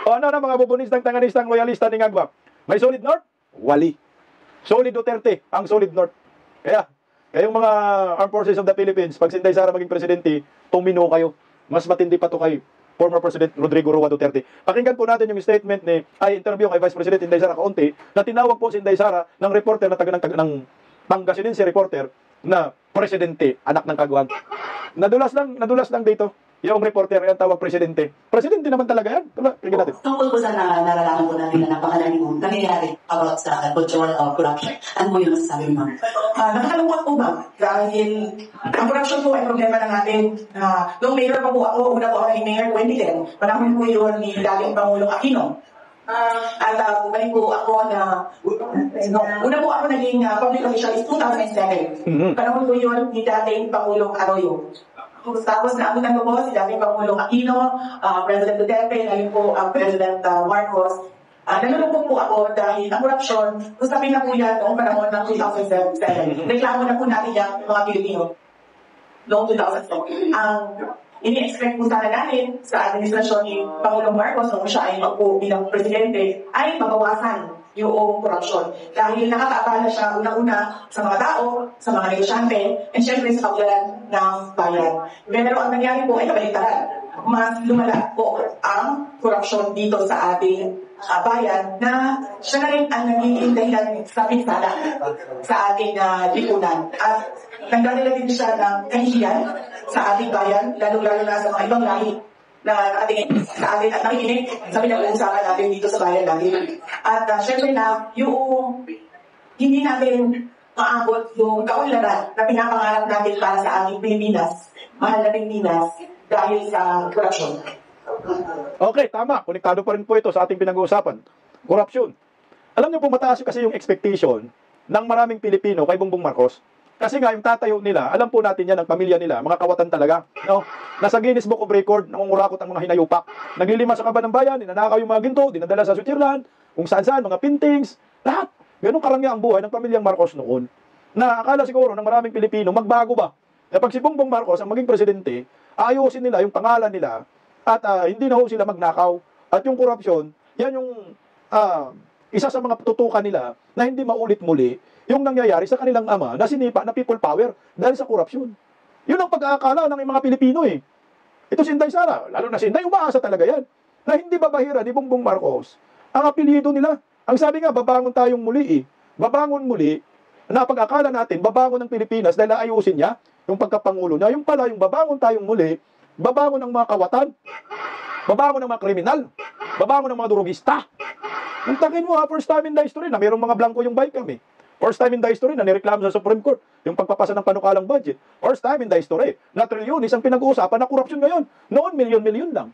O ano na mga bubunistang, tanganistang, loyalista ni Ngagwa? May solid north? Wali. Solid Duterte, ang solid north. Kaya, kayong mga Armed Forces of the Philippines, pag si Inday Sara maging presidente, tumino kayo. Mas matindi pa to kay former President Rodrigo Roa Duterte. Pakinggan po natin yung statement interview kay Vice President Inday Sara Kaunti, na tinawag po si Inday Sara ng reporter na taga ng Pangasinense reporter na presidente, anak ng kagawad. Nadulas lang dito. Yung reporter, yung tawag presidente. Presidente naman talaga yan. Tingnan natin. Tungkol po sa nalalaman po natin na napakalaking kong nangyayari about sa cultural corruption. Ano po yung masasabi mo? Nakakalungkot po ba? Dahil ang corruption po ay problema ng atin. Noong mayor pa po ako, una po ako ni Mayor 2010, panahon po yun ni dating Pangulong Aquino. At bumalik po ako na, una po ako naging public official is 2007. Panahon po yun ni dating Pangulong Arroyo. Tapos naabutan ko po si dating Pangulong Aquino, President Duterte, ngayon po President Marcos. Nalulungkot po ako dahil ang korupsyon, usapin na po yan noong panahon ng 2007. Reklamo na po natin yan, mga Pilipino, noong 2007. Ang ini-expect po sana natin sa administrasyon ni Pangulong Marcos noong siya ay magpo bilang presidente ay mabawasan yung korupsyon. Dahil nakakaabala siya unang-una sa mga tao, sa mga negosyante, and syempre sa kaulalan ng bayan. Pero ang nangyari po ay kabaliktaran. Mas lumala po ang korupsyon dito sa ating bayan na siya na rin ang nagiging dahilan sa pinsala sa ating lipunan. At nagdadala din siya ng kahihiyan sa ating bayan, lalo-lalo na sa mga ibang lahi na nakatingin sa atin at nakikinig sa pinag-uusapan natin dito sa bayan natin. At syempre na yung hindi natin maabot yung kaunlaran na pinapangarap natin para sa ating Pilipinas, mahal na Pilipinas, dahil sa korupsyon. Okay, tama. Konektado pa rin po ito sa ating pinag-uusapan. Korupsyon. Alam niyo po, mataas kasi yung expectation ng maraming Pilipino kay Bongbong Marcos. Kasi nga, yung tatayo nila, alam po natin yan, ang pamilya nila, mga kawatan talaga. No? Nasa Guinness Book of Record, nangungurakot ang mga hinayupak. Naglilima sa kaban ng bayan, ninanakaw yung mga ginto, dinadala sa Switzerland, kung saan-saan, mga paintings, lahat. Ganun karangya ang buhay ng pamilyang Marcos noon. Na akala siguro ng maraming Pilipino, magbago ba? Na pag si Bongbong Marcos ang maging presidente, ayusin nila yung pangalan nila, at hindi na ho sila magnakaw. At yung korupsyon, yan yung isa sa mga tutukan nila na hindi maulit muli yung nangyayari sa kanilang ama na sinipa na people power dahil sa korupsyon. Yun ang pag-aakala ng mga Pilipino eh. Ito si Inday Sara, lalo na si Inday, umaasa talaga yan, na hindi babahira ni Bongbong Marcos ang apelyido nila. Ang sabi nga, babangon tayong muli eh. Babangon muli, na pag-akala natin, babangon ng Pilipinas dahil ayusin niya yung pagkapangulo niya. Yung pala, yung babangon tayong muli, babangon ng mga kawatan, babangon ng mga kriminal, babangon ng mga durugista. Nantangin mo first time in the history na mayroong mga blanco yung bike kami. First time in the history na nireklamo sa Supreme Court yung pagpapasa ng panukalang budget. First time in the history na trilyonis ang pinag-uusapan na korupsyon ngayon. Noon, milyon-milyon lang.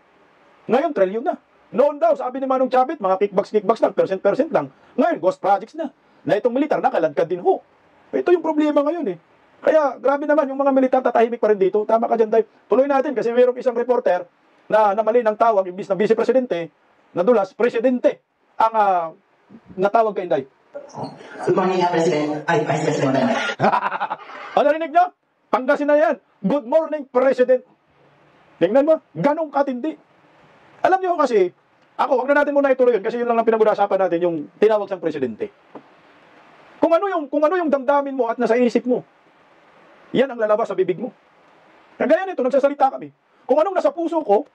Ngayon, trilyon na. Noon daw, sabi ni Manong Chavit, mga kickbacks lang, percent lang. Ngayon, ghost projects na. Na itong militar, nakaladkad din ho. Ito yung problema ngayon eh. Kaya, grabe naman, yung mga militar tatahimik pa rin dito. Tama ka dyan, Day. Tuloy natin kasi mayroong isang reporter na mali ng tawag, imbis na vice-presidente, nadulas, presidente ang natawag kay Inday. Good morning, President. Ay, Vice President. Ano narinig nyo? Pangasinan yan. Good morning, President. Tingnan mo, ganong katindi. Alam nyo kasi, wag na natin muna ituloy yun kasi yun lang ang pinag-usapan natin, yung tinawag sang presidente. Kung ano yung damdamin mo at nasa isip mo, yan ang lalabas sa bibig mo. Kagaya nito, nagsasalita kami. Kung anong nasa puso ko,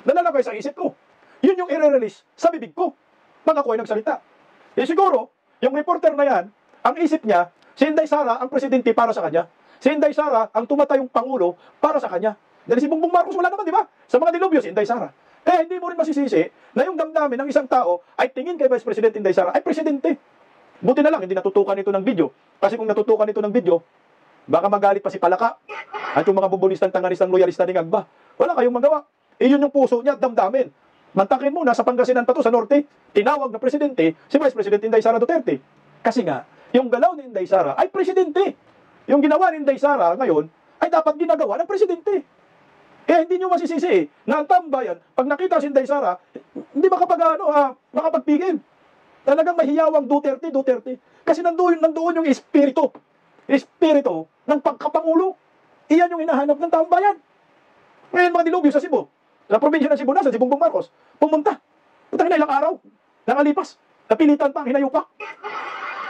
nalalagay sa isip ko. Yun yung i-release sa bibig ko pag ako ay nagsalita. Eh siguro, yung reporter na yan, ang isip niya, si Inday Sara ang presidente para sa kanya. Si Inday Sara ang tumatayong pangulo para sa kanya. Dahil si Bongbong Marcos wala naman, di ba? Sa mga dilubyo, si Inday Sara. Kaya hindi mo rin masisisi na yung damdamin ng isang tao ay tingin kay Vice President Inday Sara ay presidente. Buti na lang, hindi natutukan ito ng video. Kasi kung natutukan ito ng video, baka magalit pa si Palaka at yung mga bubulistang tanganistang loyalista ni Ngagba. Wala kayong magawa. Yun yung puso niya, damdamin. Mantakin mo, nasa Pangasinan pa to sa norte, tinawag na presidente si Vice President Inday Sara Duterte. Kasi nga, yung galaw ni Inday Sara ay presidente. Yung ginawa ni Inday Sara ngayon ay dapat ginagawa ng presidente. Kaya hindi nyo masisisi na ang tambayan, pag nakita si Inday Sara, hindi makapagpigil. Talagang mahiyawang Duterte. Kasi nandoon yung espiritu ng pagkapangulo. Iyan yung hinahanap ng taong bayan. Ngayon mga dilubyo sa Cebu, sa probinsya ng Cebu, si Bongbong Marcos, pumunta. Punta na ilang araw, nakalipas. Napilitan pa ang hinayupak.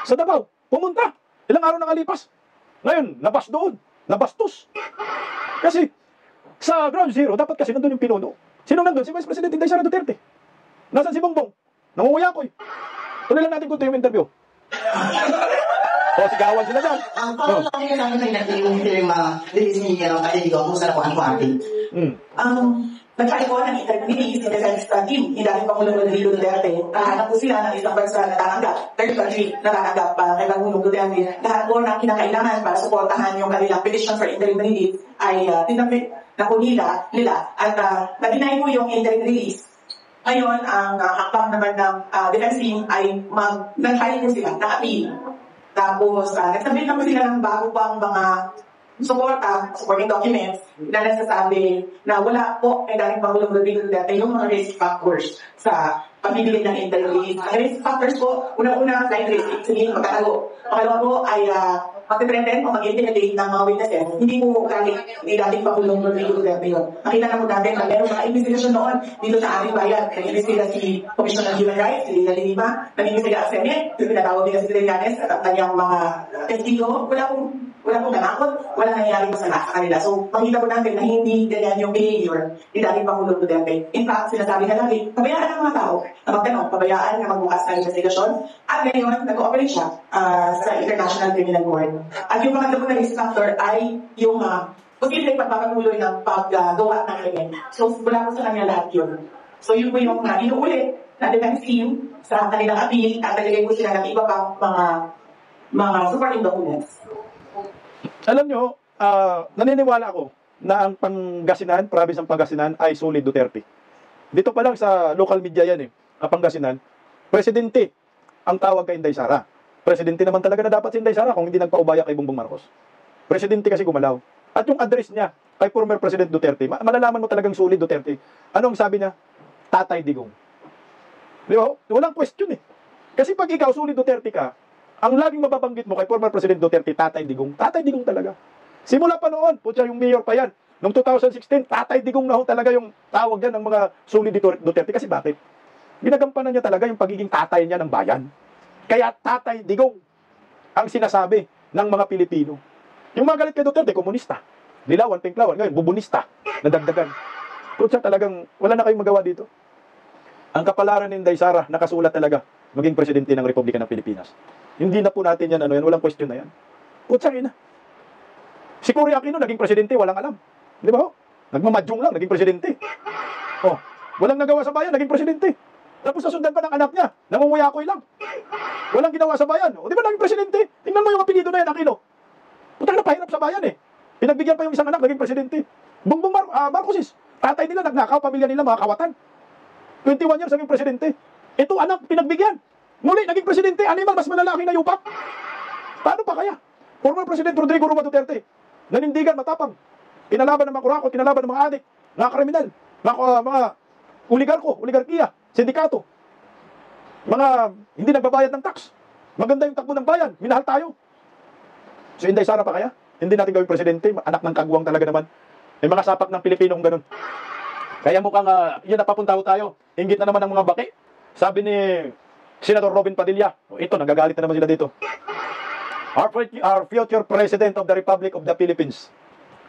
Sa Davao, pumunta. Ilang araw nakalipas. Ngayon, nabastos. Kasi, sa ground zero, dapat kasi nandun yung pinuno. Sino nandun? Si Vice President Inday Sara Duterte. Nasaan si Bongbong? Nangunguyakoy. Tuloy lang natin kung yung interview. O, sigawan sila dyan. Ang parang lang yun namin ay nag-iung yung mga release ni Kaligo kung saan ako ang party. Nagkain ko ng interview sa defense team, yung dating Pangulong Rodrigo Duterte. Nahanap ko sila ng isang bansa na tatanggap, third country na tatanggap kay Pangulong Duterte. Lahat po ng kinakailangan para suportahan yung kanilang petition for interim relief ay tinapit na po nila at na-deny po yung interim release. Ngayon, ang hakbang naman ng defense team ay nag-file po sila, na-appeal. Tapos, nagsabit na po sila ng bago pang mga supporting documents na nagsasabi na wala po ay dating Pangulong Rodrigo Duterte yung mga risk factors sa pamibili ng interim release. Ang risk factors po, unang-una, flight risk, sige, magkatago. Pangalawa po ay mag-threaten o mag-intimidate ng mga witnesses. Hindi po ni dating Pangulong Rodrigo Duterte yun. Nakita na po natin na meron mga investigation noon dito sa ating bayan. Nag-investiga si Commission on Human Rights, si Lina Lima, nag-investiga ang Senate, tinatawag nila si Trillanes at ang kanyang mga testigo. Wala pong nanakot, wala nangyayari masama sa kanila. So, makita po natin na hindi ganyan yung behavior ni dating Pangulong Duterte. In fact, sinasabi na lagi, pabayaan ng mga tao na magtanong, pabayaan na magbukas ng investigasyon. At ngayon, nag-ooperate siya sa International Criminal Court. At yung mga na risk factor ay yung posibleng pagpapatuloy ng paggawa ng krimen. So, wala po sa kanya lahat yun. So, yun po yung inuulit na defense team sa kanilang appeal at nalagay po sila ng iba pang mga supporting documents. Alam nyo, naniniwala ako na ang Pangasinan, province ng Pangasinan ay solid Duterte. Dito pa lang sa local media yan Pangasinan, presidente ang tawag kay Inday Sara. Presidente naman talaga na dapat si Inday Sara kung hindi nagpaubaya kay Bongbong Marcos. Presidente kasi gumalaw. At yung address niya kay former President Duterte, malalaman mo talagang solid Duterte. Anong sabi niya? Tatay Digong. Di ba? Walang question Kasi pag ikaw solid Duterte ka, ang laging mababanggit mo kay former President Duterte, Tatay Digong. Tatay Digong talaga. Simula pa noon, putya yung mayor pa yan. Noong 2016, Tatay Digong na talaga yung tawag yan ng mga solid Duterte. Kasi bakit? Ginagampanan niya talaga yung pagiging tatay niya ng bayan. Kaya Tatay Digong ang sinasabi ng mga Pilipino. Yung mga galit kay Duterte, komunista. Dilawan, pinklawan. Ngayon, bubunista. Nadagdagan. Putya talagang, wala na kayong magawa dito. Ang kapalaran ni Inday Sara, nakasulat talaga, maging presidente ng Republika ng Pilipinas. Hindi na po natin yan, walang question na yan. Putsang ina. Si Cory Aquino, naging presidente, walang alam. Di ba Nagmamadyong lang, naging presidente. Walang nagawa sa bayan, naging presidente. Tapos nasundan pa ng anak niya, nangunguyakoy lang. Walang ginawa sa bayan. Di ba naging presidente? Tingnan mo yung apelido na yan, Aquino. Putang na, pahirap sa bayan Pinagbigyan pa yung isang anak, naging presidente. Bongbong Marcos, tatay nila, nagnakaw, pamilya nila, mga kawatan. 21 years naging presidente. Ito anak, pinagbigyan. Muli, naging presidente, animal, mas malalaki na yupak. Paano pa kaya? Former President Rodrigo Roa Duterte, nanindigan, matapang. Kinalaban ng mga kurakot, kinalaban ng mga adik, mga kriminal, mga oligarkiya, sindikato. Mga hindi nagbabayad ng tax. Maganda yung takbo ng bayan, minahal tayo. So, Inday Sara pa kaya? Hindi natin gawing presidente, anak ng kagwang talaga naman. May mga sapak ng Pilipino kung ganun. Kaya mukhang, yun, napapunta tayo. Inggit na naman ng mga baki. Sabi ni Senator Robin Padilla, ito, nagagalit na naman sila dito. Our future President of the Republic of the Philippines,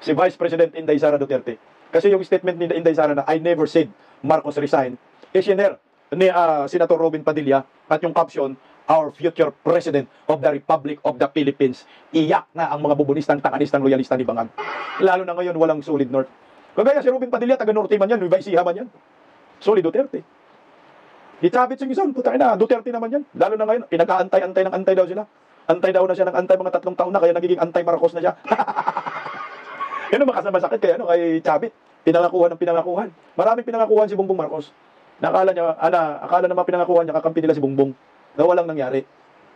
si Vice President Inday Sara Duterte. Kasi yung statement ni Inday Sara na I never said Marcos resign, isinare ni Senator Robin Padilla at yung caption, our future President of the Republic of the Philippines. Iyak na ang mga bubunistang, takanistang, loyalista ni Bangan. Lalo na ngayon, walang solid North. Kagaya si Robin Padilla, taga-Norte man yan, Nueva Ecija man yan. Solid Duterte. Itabit yung isang, putang ina, Duterte naman yan. Lalo na ngayon, pinag-aantay-antay ng antay daw sila. Antay daw na siya ng antay mga 3 taon na, kaya nagiging antay-Marcos na siya. Yan ang makasama-sakit kay Chavit. Pinangakuhan ng pinangakuhan. Maraming pinangakuhan si Bongbong Marcos. Akala naman pinangakuhan niya, kakampi nila si Bongbong. Na walang nangyari.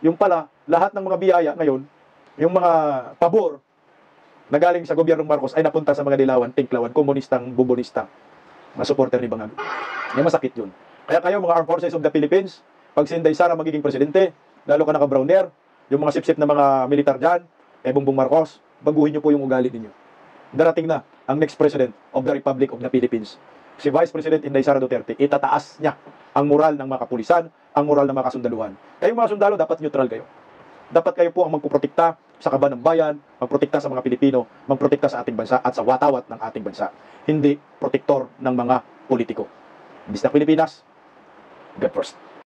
Yung pala, lahat ng mga biyaya ngayon, yung mga pabor, na galing sa gobyernong Marcos ay napunta sa mga dilawan, tinklawan, komunistang, bubonistang na supporter ni Bangag. May masakit yun. Kaya kayo mga Armed Forces of the Philippines, pag si Inday Sara magiging presidente, lalo ka naka-brown hair, yung mga sip-sip na mga militar dyan, Bongbong Marcos, baguhin niyo po yung ugali ninyo. Darating na ang next president of the Republic of the Philippines. Si Vice President Inday Sara Duterte, itataas niya ang moral ng mga kapulisan, ang moral ng mga kasundaluhan. Kayong mga sundalo, dapat neutral kayo. Dapat kayo po ang magpuprotekta sa kaban ng bayan, magprotekta sa mga Pilipino, magprotekta sa ating bansa at sa watawat ng ating bansa. Hindi protektor ng mga politiko. Bis na Pilipinas, God first.